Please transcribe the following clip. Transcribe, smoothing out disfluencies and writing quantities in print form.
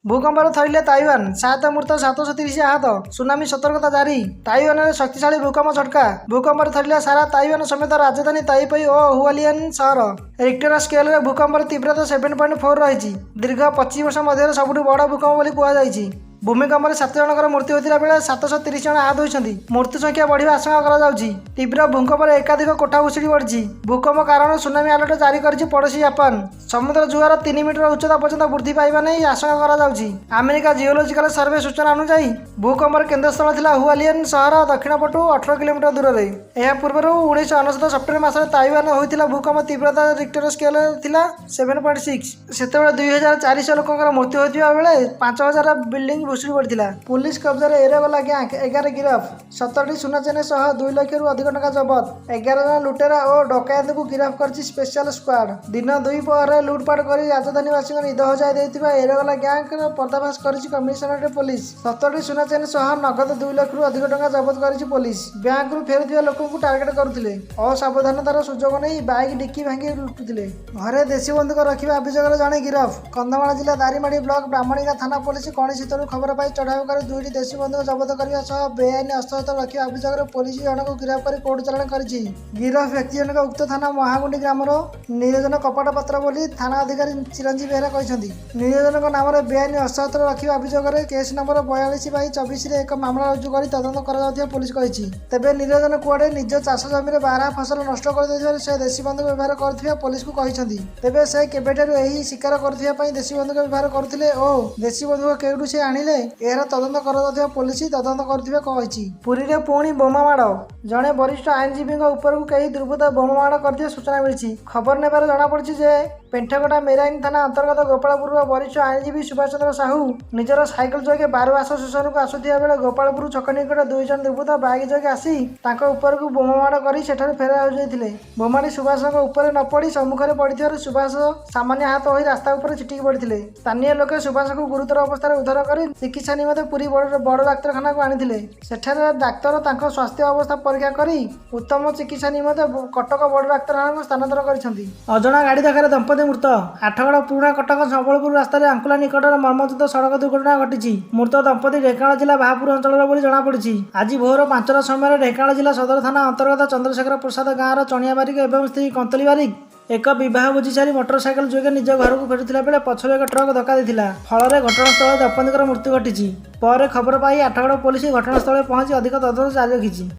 भूकंपर थैले ताइवान 7 मृत 730 आहत। सुनामी सतर्कता जारी। ताइवान में शक्तिशाली भूकंप झटका। भूकंपर थैले सारा ताइवान समेत राजधानी ताइपेई और हुआलियन सहर। रिक्टर स्केल भूकंपर तीव्रता 7.4 रही। दीर्घ 25 वर्ष मध्य सबुठ बड़ भूकंप बोली कहुई। भूमिकंप 7 जनकर मृत्यु होता बेले 730 जन आहत होती। मृत्यु संख्या बढ़िया आशंका कराଯାଉଛି। तीव्र भूकंपर एकाधिक कोठा भुशुड़ी पड़ी। भूकंप कारण सुनामी अलर्ट जारी कर पड़ोशी जापान। समुद्र जुआर 3 मीटर उच्चता पर्यंत वृद्धि पाइबा नहीं आशंका कराଯାଉଛି। अमेरिका जियोलॉजिकल सर्वे सूचना अनुसार भूकंपर केन्द्रस्थल थिला हुआलियन सहर दक्षिण पटु 18 किलोमीटर दूर रे। यह पूर्व 1969 सेप्टेम्बर मास ताइवान होता भूकंप तीव्रता रिक्टर स्केल थिला 7.6। सेतेबेले 2400 लोकंकर मृत्यु होता बेले 5000 बिल्डिंग भुशुड़ी पड़ा। पुलिस कब्जा एरेगला गैंग 11 गिरफ। 17टी सुना चेन सह 2 लाख रु अधिक टका जबत। 11 जन लुटेरा और डकायत को गिरफ कर स्पेशल स्क्वाड। दिन 2 पहर लुटपाट कर राजधानीवासी निद हजाई देता एरेगला गैंग पर्दाफाश कर कमिशनरेट पुलिस। 17टी सुना चेन सह नगद 2 लाख रु अधिक टका जबत कर पुलिस। बैंक रु फेरुଥିବା लोक टार्गेट करुले। असावधानतार सुजोग नहीं बाइक डिक्की भांगी लुटुले। घरे देशी बंदूक रखा अभियोग जड़े गिरफ। कंधमाल जिला दारिमाड़ी ब्लॉक ब्राह्मणिका थाना पुलिस कौन खबर पाई चढ़ाऊ कर 2टी देशी बंदूक जबत करने बेआईन अस्त्रशस्त्र रखा अभियोग पुलिस जनक गिरफ कर कोर्ट चालाण कर। गिरफ व्यक्ति जनक उक्त थाना महागुंडी ग्रामर निरंजन कपाट पात्र बोली थाना अधिकारी चिरंजीव बेहरा कहते। निरंजन नाम बेआईन अस्त्रशस्त्र रखा अभियोग केस नंबर 42/24 एक मामला रुजु कर तदंत कर पुलिस कही। तेबे निरंजन कुआडे निज चाष जमी बारहा फसल नष्ट कर से देशी बंदूक व्यवहार कर पुलिस को कहते। तेबे से केबेठारु एही शिकार कर देशी बंदूक व्यवहार करथिले और देशी बंदूक केउठु से आनिले एହାର तदंत कर पुलिस तदंत कर। पुरी रे पुणी बोमा माड़। जड़े वरिष्ठ आईनजीवी उपरकू कई दुर्बृत्त बोमा माड़ कर सूचना मिली। खबर नेबार जमापड़ी जे पेंठागड़ा मेराइन थाना अंतर्गत गोपालपुर वरिष्ठ आईनजीवी सुभाष चंद्र साहू निजर साइकेल जोगे बारवास स्टेशन को आसुथिबा बेले गोपालपुर छक निकट 2 जन दुर्बृत्त बाइक जोगे आसी तांको उपरकू बोमा माड़ कर सेठारु फेरार होइथिले। बोमाटी सुभाष उपर न पड़ी सम्मुखरे पड़िथिबारु सुभाष सामान्य आहत होई रास्ता उपर छिटिकी पड़िथिले। स्थानीय लोके सुभाष को गुरुतर अवस्था उद्धार कर चिकित्सा निमंते पुरी बड़ डाक्तरखाना को आनिथिले। सेठारे डाक्तर तांको स्वास्थ्य अवस्था परीक्षा करी उत्तम चिकित्सा निमंते कटक बड़ डाक्तरखाना को स्थानांतर करिसेंती। अजଣା गाड़ी धक्कारे दंपति मृत। आठगड़ पुराणा कटक संबलपुर रास्तार आंकुला निकट मर्मन्तुद सड़क दुर्घटना घटी। मृत दंपति ढेंकानाल जिला बाहापुर अंचल बोली जमापड़ी। आज भोर 5टा समय ढेंकानाल जिला सदर थाना अंतर्गत चंद्रशेखर प्रसाद गाँव चणिया बारिक एवं स्त्री कंतली बारिक एक बह भोजी सारी मोटरसाइकेल जोगे निज घर को फेरुला बेले पछर एक ट्रक धक्का देता फल घटनास्थल दंपति मृत्यु घटी। पर खबर पाई आठगड़ पुलिस घटनास्थल पहुंची अधिक तदंत जारी रखी।